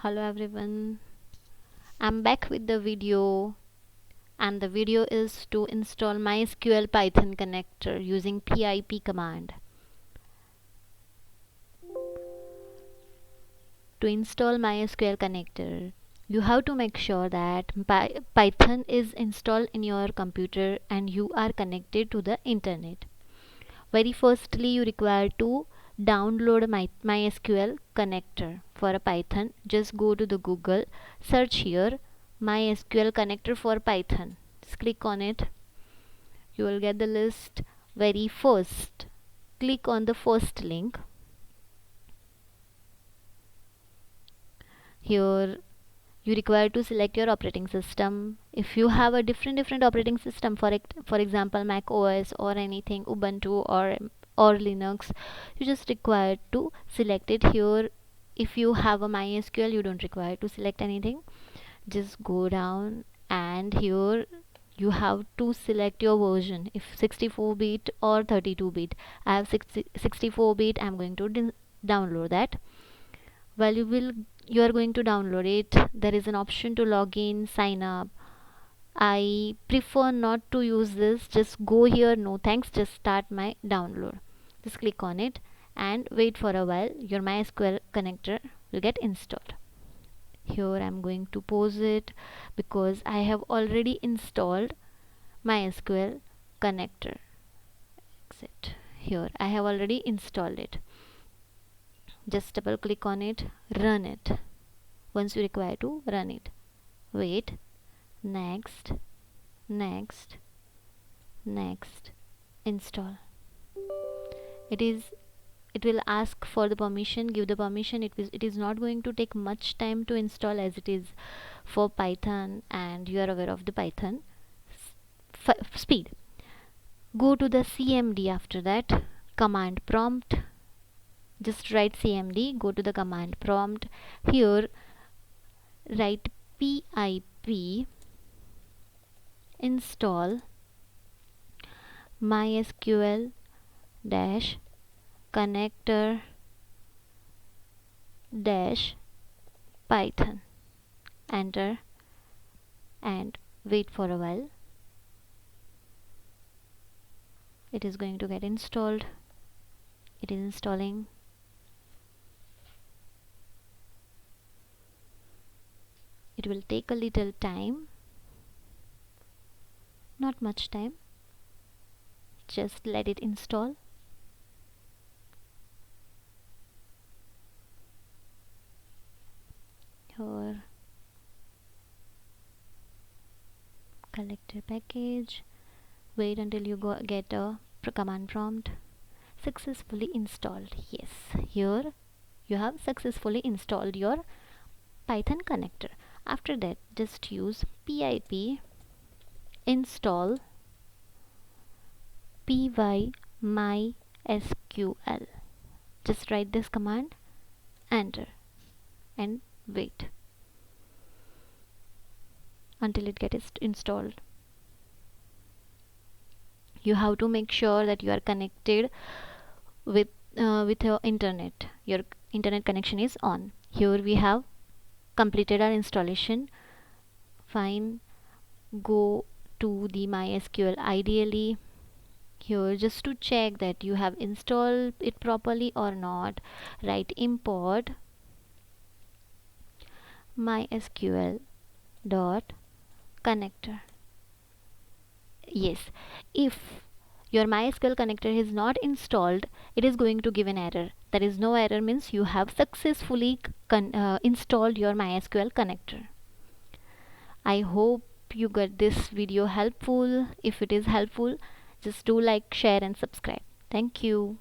Hello everyone, I'm back with the video, and the video is to install mysql Python connector using pip command. To install mysql connector, you have to make sure that Python is installed in your computer and you are connected to the internet. Very firstly, you require to download mysql connector for a Python. Just go to the Google, search here mysql connector for Python. Just click on it. You will get the list. Very first, click on the first link. Here you require to select your operating system. If you have a different operating system, for example Mac OS or anything, Ubuntu or Linux, you just require to select it here. If you have a mysql, you don't require to select anything. Just go down, and here you have to select your version, if 64-bit or 32-bit. I have 64-bit. I'm going to download that. While you are going to download it, there is an option to log in, sign up. I prefer not to use this. Just go here, no thanks, just start my download. Just click on it and wait for a while. Your mysql connector will get installed. Here I'm going to pause it because I have already installed mysql connector. Exit. Here I have already installed it. Just double click on it, run it. Once you require to run it, wait, next, next, next, install. It will ask for the permission. Give the permission. It is not going to take much time to install, as it is for Python and you are aware of the Python speed. Go to the CMD. After that, command prompt. Just write CMD, go to the command prompt. Here write pip install mysql dash connector dash python. Enter and wait for a while. It is going to get installed. It is installing. It will take a little time, not much time. Just let it install. Here, collector package. Wait until you get a command prompt. Successfully installed. Yes, here you have successfully installed your Python connector. After that, just use pip install py mysql. Just write this command, enter, and wait until it gets installed. You have to make sure that you are connected with your internet. Your internet connection is on. Here we have completed our installation. Fine. Go to the mysql. Ideally, here, just to check that you have installed it properly or not, write import mysql dot connector. Yes, if your mysql connector is not installed, it is going to give an error. There is no error, means you have successfully installed your mysql connector. I hope you got this video helpful. If it is helpful, just do like, share and subscribe. Thank you.